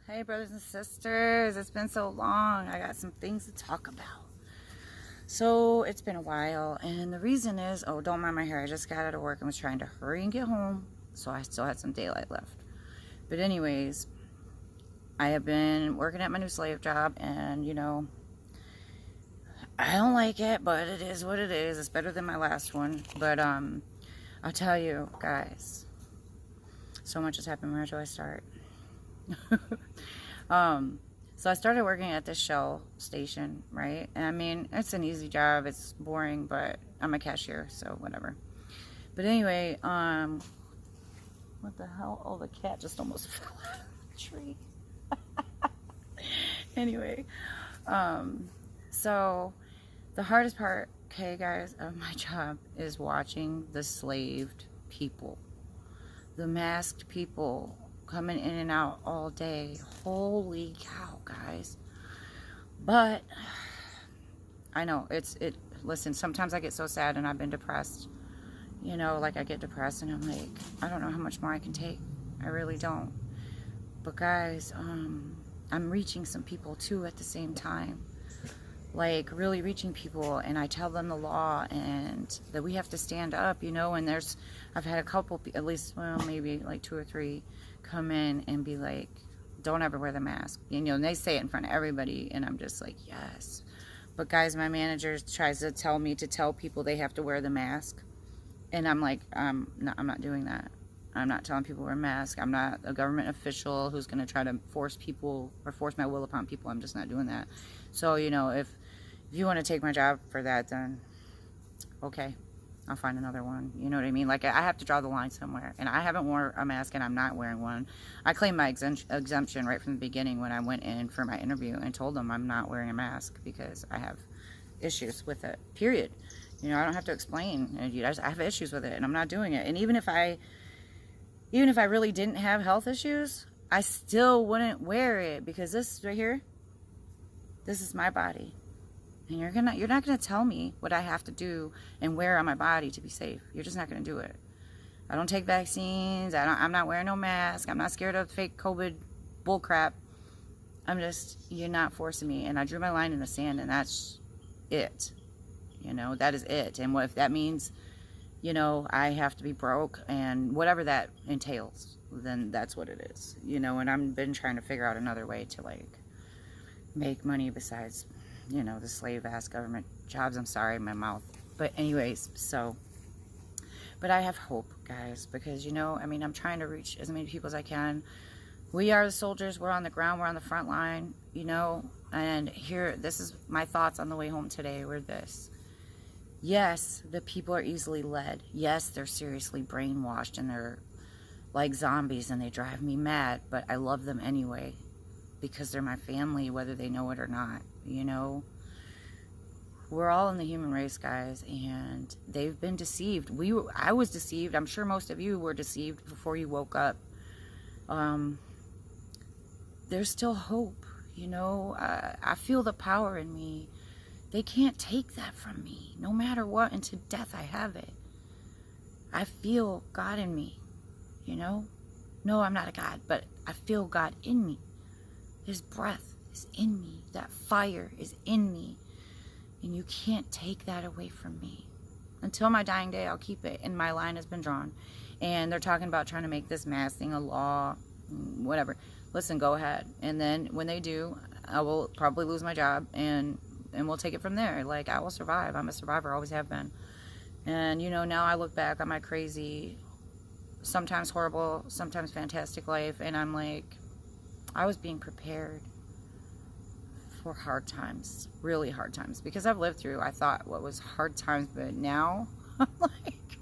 Hey, brothers and sisters, it's been so long. I got some things to talk about. So, it's been a while, and the reason is, oh, don't mind my hair. I just got out of work and was trying to hurry and get home, so I still had some daylight left. But, anyways, I have been working at my new slave job, and I don't like it, but it is what it is. It's better than my last one. But, I'll tell you, guys, so much has happened. Where do I start? So I started working at this Shell station, right? And I mean, it's an easy job. It's boring, but I'm a cashier, so whatever. But anyway, what the hell? Oh, the cat just almost fell out of the tree. Anyway, so the hardest part, okay, guys, of my job is watching the slaved people, the masked people coming in and out all day. Holy cow, guys. But I know listen, sometimes I get so sad and I've been depressed. Like I get depressed and I'm like, I don't know how much more I can take. I really don't. But guys, I'm reaching some people too at the same time. Like really reaching people, and I tell them the law and that we have to stand up, and I've had a couple, at least, well, maybe like 2 or 3 come in and be like, don't ever wear the mask, and they say it in front of everybody, and I'm just like, yes. But guys, my manager tries to tell me to tell people they have to wear the mask, and I'm like, I'm not doing that. I'm not telling people to wear a mask. I'm not a government official who's going to try to force people or force my will upon people. I'm just not doing that. So, if you want to take my job for that, then okay, I'll find another one. You know what I mean? Like, I have to draw the line somewhere. And I haven't worn a mask, and I'm not wearing one. I claimed my exemption right from the beginning when I went in for my interview and told them I'm not wearing a mask because I have issues with it, period. I don't have to explain. I have issues with it, and I'm not doing it. And even if I really didn't have health issues, I still wouldn't wear it because this right here, this is my body. And you're not gonna tell me what I have to do and wear on my body to be safe. You're just not gonna do it. I don't take vaccines. I'm not wearing no mask. I'm not scared of fake COVID bullcrap. You're not forcing me. And I drew my line in the sand, and that's it. That is it. And what if that means, I have to be broke and whatever that entails, then that's what it is. And I've been trying to figure out another way to make money besides, the slave ass government jobs. I'm sorry, my mouth. But anyways, but I have hope, guys, because, I'm trying to reach as many people as I can. We are the soldiers. We're on the ground. We're on the front line, and this is my thoughts on the way home today were this. Yes, the people are easily led. Yes, they're seriously brainwashed and they're like zombies and they drive me mad, but I love them anyway because they're my family, whether they know it or not. We're all in the human race, guys, and they've been deceived. I was deceived. I'm sure most of you were deceived before you woke up. There's still hope, I feel the power in me. They can't take that from me. No matter what, until death I have it. I feel God in me, No, I'm not a God, but I feel God in me. His breath is in me. That fire is in me. And you can't take that away from me. Until my dying day, I'll keep it. And my line has been drawn. And they're talking about trying to make this mask thing a law, whatever. Listen, go ahead. And then when they do, I will probably lose my job, and we'll take it from there. Like, I will survive. I'm a survivor, always have been. And, now I look back on my crazy, sometimes horrible, sometimes fantastic life, and I'm like, I was being prepared for hard times, really hard times, because I've lived through, I thought, what was hard times, but now, I'm like,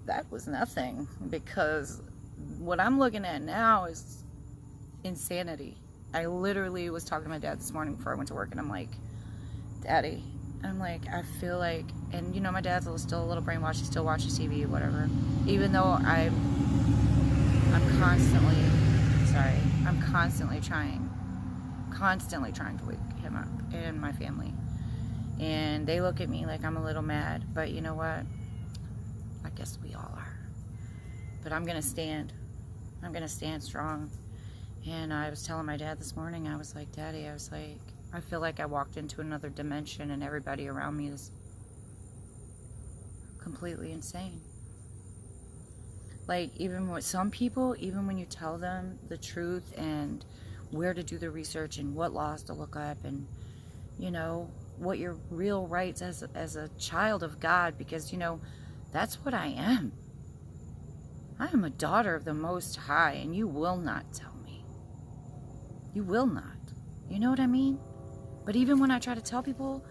that was nothing, because what I'm looking at now is insanity. I literally was talking to my dad this morning before I went to work, and I'm like, Daddy, I feel like, and my dad's still a little brainwashed. He still watches TV, whatever. Even though I'm constantly trying to wake him up and my family. And they look at me like I'm a little mad, but you know what? I guess we all are. But I'm gonna stand. I'm gonna stand strong. And I was telling my dad this morning, I was like, Daddy, I was like, I feel like I walked into another dimension and everybody around me is completely insane. Like, even with some people, even when you tell them the truth and where to do the research and what laws to look up and, you know, what your real rights as a child of God, because, you know, that's what I am. I am a daughter of the Most High, and you will not tell me. You will not. You know what I mean? But even when I try to tell people,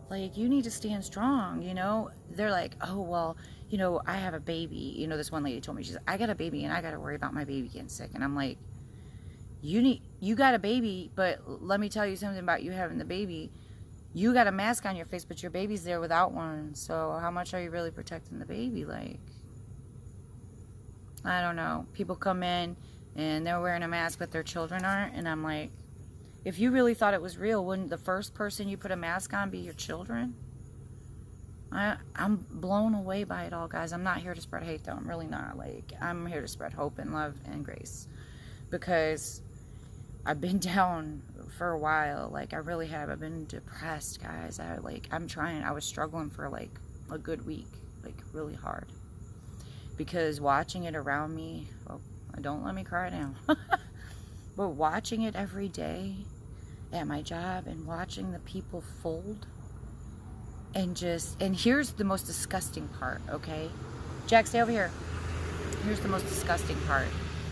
like, you need to stand strong, you know, they're like, oh, well, you know, I have a baby. You know, this one lady told me, she said, I got a baby and I got to worry about my baby getting sick. And I'm like, you got a baby, but let me tell you something about you having the baby. You got a mask on your face, but your baby's there without one. So how much are you really protecting the baby? Like, I don't know. People come in and they're wearing a mask, but their children aren't. And I'm like, if you really thought it was real, wouldn't the first person you put a mask on be your children? I'm blown away by it all, guys. I'm not here to spread hate, though. I'm really not. Like, I'm here to spread hope and love and grace. Because I've been down for a while. Like, I really have. I've been depressed, guys. I'm trying. I was struggling for, like, a good week. Like, really hard. Because watching it around me, oh, don't let me cry now. But watching it every day at my job and watching the people fold and here's the most disgusting part, okay? Jack, stay over here. Here's the most disgusting part.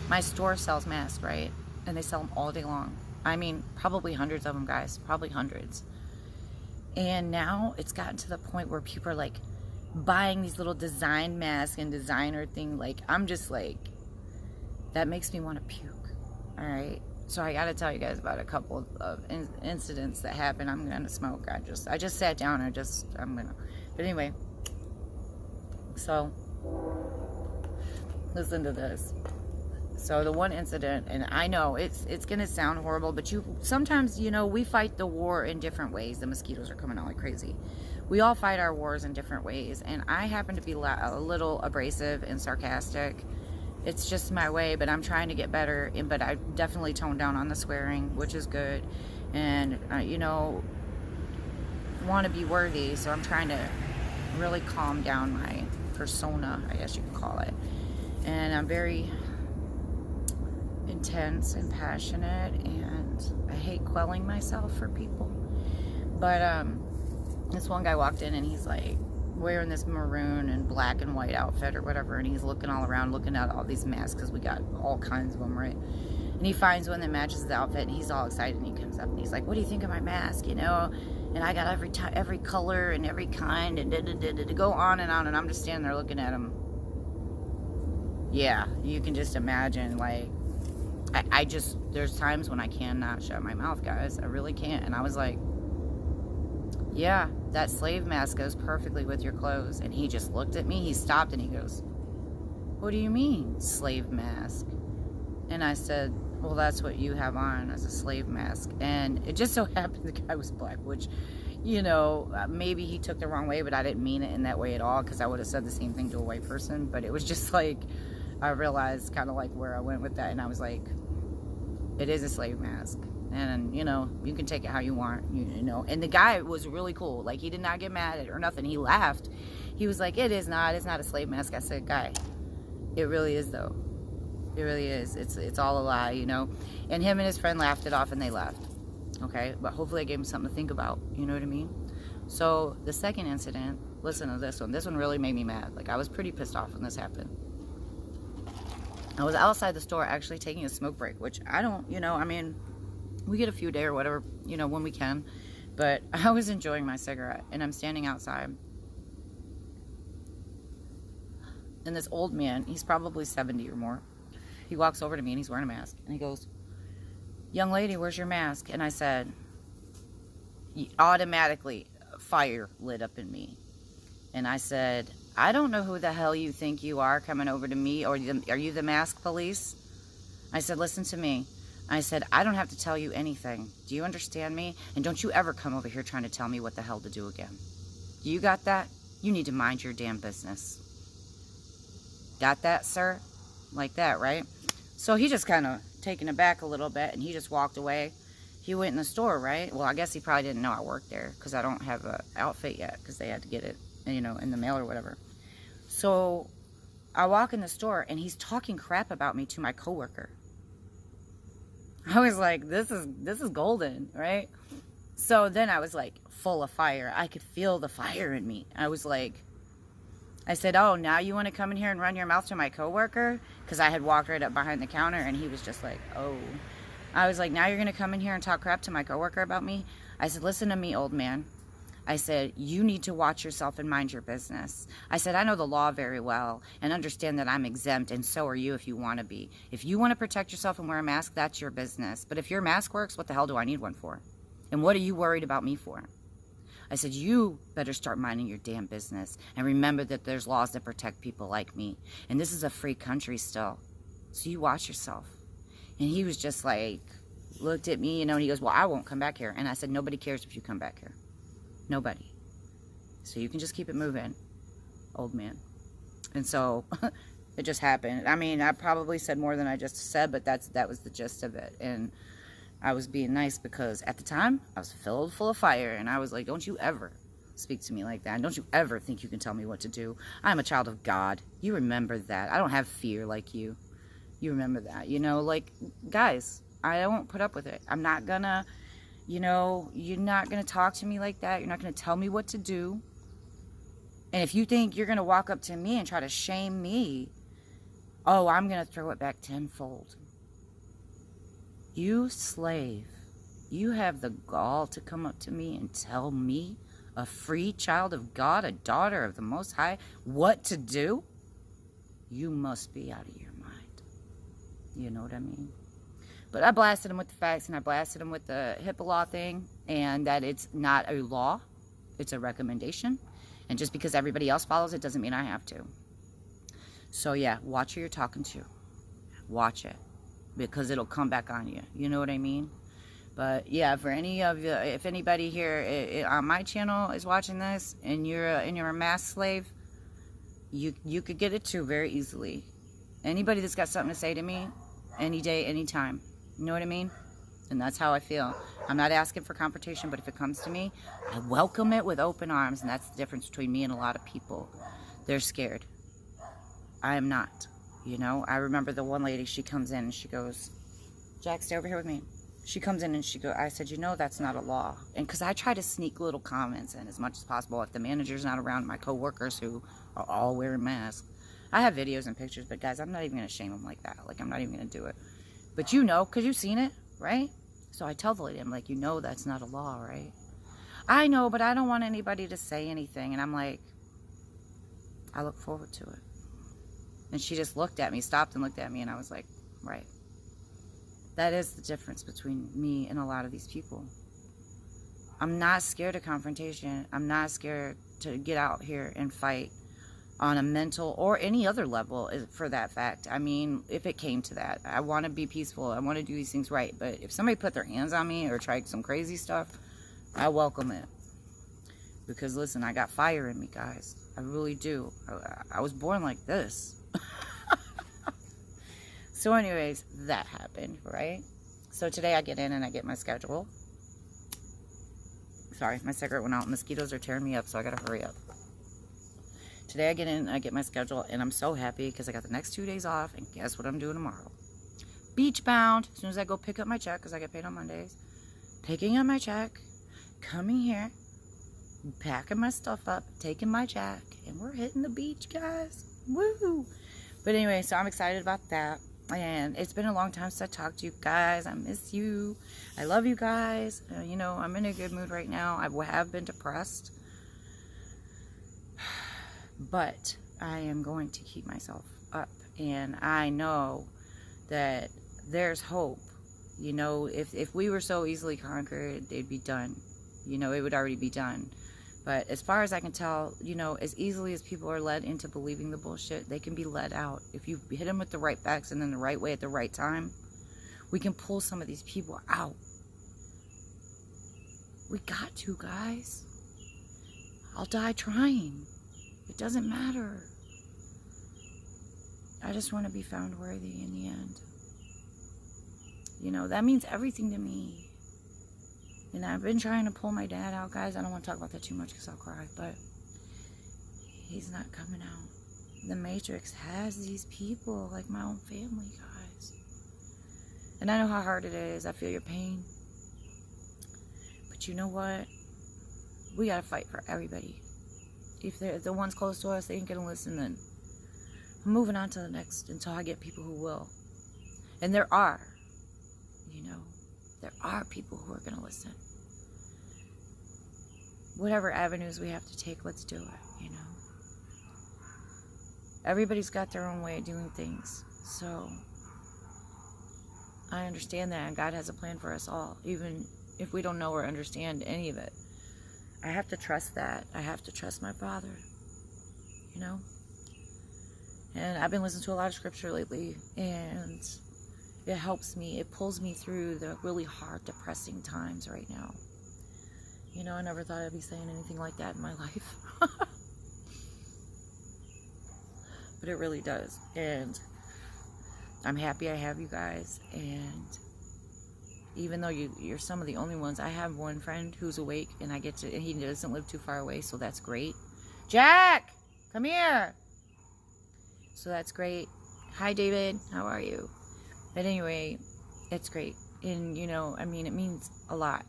My store sells masks, right? And they sell them all day long. I mean, probably hundreds of them, guys. Probably hundreds. And now it's gotten to the point where people are like buying these little design masks and designer thing. Like, I'm just like, that makes me want to puke. All right. So I got to tell you guys about a couple of incidents that happened. I'm going to smoke. I just sat down. I'm going to, but anyway, so listen to this. So the one incident, and I know it's going to sound horrible, but sometimes, you know, we fight the war in different ways. The mosquitoes are coming out like crazy. We all fight our wars in different ways. And I happen to be a little abrasive and sarcastic. It's just my way, but I'm trying to get better. But I definitely toned down on the swearing, which is good. And, you know, want to be worthy. So I'm trying to really calm down my persona, I guess you could call it. And I'm very intense and passionate, and I hate quelling myself for people. But this one guy walked in and he's like wearing this maroon and black and white outfit or whatever, and he's looking all around, looking at all these masks because we got all kinds of them, right? And he finds one that matches the outfit, and he's all excited, and he comes up and he's like, what do you think of my mask, you know? And I got every color and every kind, and to go on, and I'm just standing there looking at him. Yeah, you can just imagine, like, I just, there's times when I cannot shut my mouth, guys. I really can't. And I was like, yeah, that slave mask goes perfectly with your clothes. And he just looked at me. He stopped and he goes, what do you mean, slave mask? And I said, well, that's what you have on, as a slave mask. And it just so happened the guy was black, which, you know, maybe he took the wrong way, but I didn't mean it in that way at all, because I would have said the same thing to a white person. But it was just like, I realized kind of like where I went with that, and I was like, it is a slave mask, and you know, you can take it how you want, you know. And the guy was really cool. Like, he did not get mad at it or nothing. He laughed. He was like, it's not a slave mask. I said, guy, it really is, though. It really is. It's all a lie, you know. And him and his friend laughed it off and they left. Okay, but hopefully I gave him something to think about, you know what I mean? So the second incident, listen to this one. This one really made me mad. Like, I was pretty pissed off when this happened. I was outside the store actually taking a smoke break, which I don't, you know, I mean, we get a few a day or whatever, you know, when we can. But I was enjoying my cigarette, and I'm standing outside. And this old man, he's probably 70 or more, he walks over to me and he's wearing a mask. And he goes, young lady, where's your mask? And I said, automatically, fire lit up in me. And I said, I don't know who the hell you think you are coming over to me, or are you the mask police? I said, listen to me. I said, I don't have to tell you anything. Do you understand me? And don't you ever come over here trying to tell me what the hell to do again. You got that? You need to mind your damn business. Got that, sir? Like that, right? So he just kind of taken aback a little bit, and he just walked away. He went in the store, right? Well, I guess he probably didn't know I worked there, because I don't have an outfit yet, because they had to get it, you know, in the mail or whatever. So I walk in the store, and he's talking crap about me to my coworker. I was like, this is golden, right? So then I was like full of fire. I could feel the fire in me. I was like, I said, oh, now you want to come in here and run your mouth to my coworker? Because I had walked right up behind the counter, and he was just like, oh. I was like, now you're going to come in here and talk crap to my coworker about me? I said, listen to me, old man. I said, you need to watch yourself and mind your business. I said, I know the law very well and understand that I'm exempt, and so are you if you want to be. If you want to protect yourself and wear a mask, that's your business. But if your mask works, what the hell do I need one for? And what are you worried about me for? I said, you better start minding your damn business and remember that there's laws that protect people like me. And this is a free country still. So you watch yourself. And he was just like, looked at me, you know, and he goes, well, I won't come back here. And I said, nobody cares if you come back here. Nobody. So you can just keep it moving, old man. And so it just happened. I mean, I probably said more than I just said, but that was the gist of it. And I was being nice because at the time I was filled full of fire, and I was like, don't you ever speak to me like that. And don't you ever think you can tell me what to do. I'm a child of God. You remember that. I don't have fear like you. You remember that. You know, like, guys, I won't put up with it. I'm not gonna, you know, you're not gonna talk to me like that. You're not gonna tell me what to do. And if you think you're gonna walk up to me and try to shame me, oh, I'm gonna throw it back tenfold. You slave, you have the gall to come up to me and tell me, a free child of God, a daughter of the Most High, what to do? You must be out of your mind. You know what I mean? But I blasted him with the facts, and I blasted him with the HIPAA law thing, and that it's not a law, it's a recommendation. And just because everybody else follows it doesn't mean I have to. So yeah, watch who you're talking to. Watch it. Because it'll come back on you. You know what I mean? But yeah, for any of you, if anybody here on my channel is watching this and you're a mask slave, you could get it too very easily. Anybody that's got something to say to me, any day, anytime. You know what I mean? And that's how I feel. I'm not asking for confrontation, but if it comes to me, I welcome it with open arms. And that's the difference between me and a lot of people. They're scared. I am not. You know, I remember the one lady, she comes in and she goes, Jack, stay over here with me. She comes in and she goes, I said, you know, that's not a law. And because I try to sneak little comments in as much as possible. If the manager's not around, my coworkers who are all wearing masks. I have videos and pictures, but guys, I'm not even going to shame them like that. Like, I'm not even going to do it. But you know, because you've seen it, right? So I tell the lady, I'm like, you know that's not a law, right? I know, but I don't want anybody to say anything. And I'm like, I look forward to it. And she just looked at me, stopped and looked at me, and I was like, right. That is the difference between me and a lot of these people. I'm not scared of confrontation. I'm not scared to get out here and fight on a mental or any other level for that fact. I mean, if it came to that, I want to be peaceful. I want to do these things right. But if somebody put their hands on me or tried some crazy stuff, I welcome it. Because listen, I got fire in me, guys. I really do. I was born like this. So anyways, that happened, right? So today I get in and I get my schedule. Sorry, my cigarette went out. Mosquitoes are tearing me up, so I gotta hurry up. Today I get in and I get my schedule, and I'm so happy because I got the next 2 days off, and guess what I'm doing tomorrow? Beach bound. As soon as I go pick up my check, because I get paid on Mondays. Picking up my check, coming here, packing my stuff up, taking my jack, and we're hitting the beach, guys. Woo! But anyway, so I'm excited about that. And it's been a long time since I talked to you guys. I miss you. I love you guys. You know, I'm in a good mood right now. I have been depressed. But I am going to keep myself up. And I know that there's hope. You know, if we were so easily conquered, it'd be done. You know, it would already be done. But as far as I can tell, you know, as easily as people are led into believing the bullshit, they can be led out. If you hit them with the right facts and in the right way at the right time, we can pull some of these people out. We got to, guys. I'll die trying. It doesn't matter. I just want to be found worthy in the end. You know, that means everything to me. And I've been trying to pull my dad out, guys. I don't want to talk about that too much because I'll cry, but he's not coming out. The Matrix has these people, like my own family, guys. And I know how hard it is. I feel your pain. But you know what? We gotta fight for everybody. If they're the ones close to us, they ain't gonna listen, then I'm moving on to the next until I get people who will. And there are, you know, there are people who are gonna listen. Whatever avenues we have to take, let's do it, you know. Everybody's got their own way of doing things. So I understand that, and God has a plan for us all, even if we don't know or understand any of it. I have to trust that. I have to trust my Father, you know. And I've been listening to a lot of scripture lately, and it helps me. It pulls me through the really hard, depressing times right now. You know, I never thought I'd be saying anything like that in my life. But it really does. And I'm happy I have you guys. And even though you're some of the only ones, I have one friend who's awake, and he doesn't live too far away, so that's great. Jack, come here. So that's great. Hi, David. How are you? But anyway, it's great. And, you know, I mean, it means a lot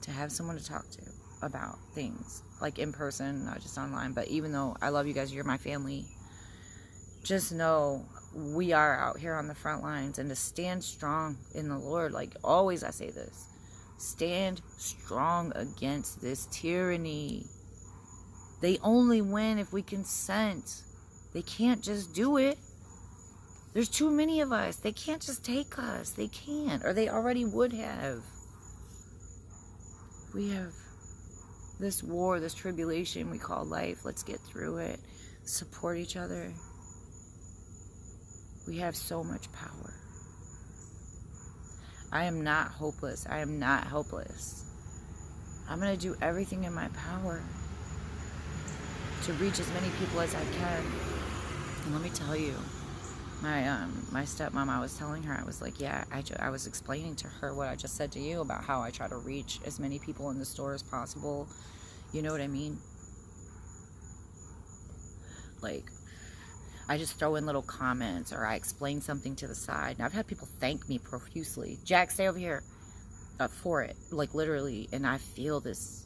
to have someone to talk to about things, like in person, not just online. But even though I love you guys, you're my family, just know we are out here on the front lines, and to stand strong in the Lord. Like always I say this, stand strong against this tyranny. They only win if we consent. They can't just do it. There's too many of us. They can't just take us. They can't, or they already would have. We have this war, this tribulation we call life. Let's get through it. Support each other. We have so much power. I am not hopeless. I am not helpless. I'm going to do everything in my power to reach as many people as I can. And let me tell you, my stepmom, I was telling her, I was like, yeah, I was explaining to her what I just said to you about how I try to reach as many people in the store as possible. You know what I mean? Like, I just throw in little comments, or I explain something to the side. And I've had people thank me profusely. Jack, stay over here. For it, like literally. And I feel this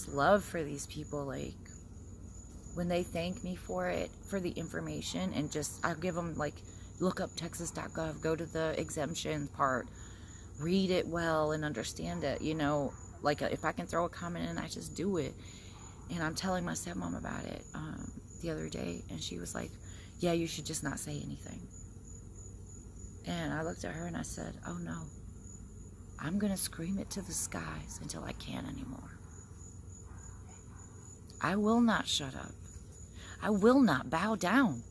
love for these people. Like when they thank me for it, for the information, and just I'll give them, like, look up texas.gov, go to the exemption part, read it well and understand it. You know, like if I can throw a comment in, I just do it. And I'm telling my stepmom about it the other day, and she was like, yeah, you should just not say anything. And I looked at her and I said, oh no, I'm gonna scream it to the skies until I can't anymore. I will not shut up. I will not bow down.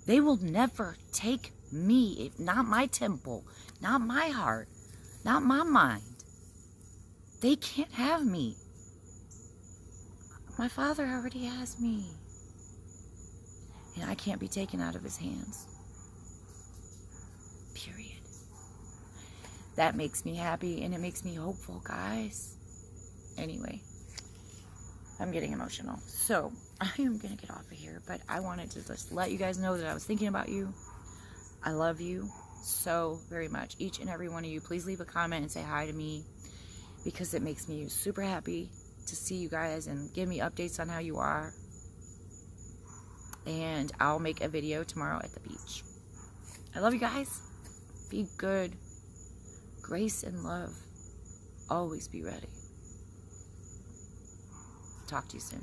They will never take me, not my temple, not my heart, not my mind. They can't have me. My Father already has me. And I can't be taken out of his hands. Period. That makes me happy, and it makes me hopeful, guys. Anyway, I'm getting emotional. So, I am going to get off of here, but I wanted to just let you guys know that I was thinking about you. I love you so very much. Each and every one of you, please leave a comment and say hi to me, because it makes me super happy to see you guys and give me updates on how you are. And I'll make a video tomorrow at the beach. I love you guys. Be good. Grace and love. Always be ready. Talk to you soon.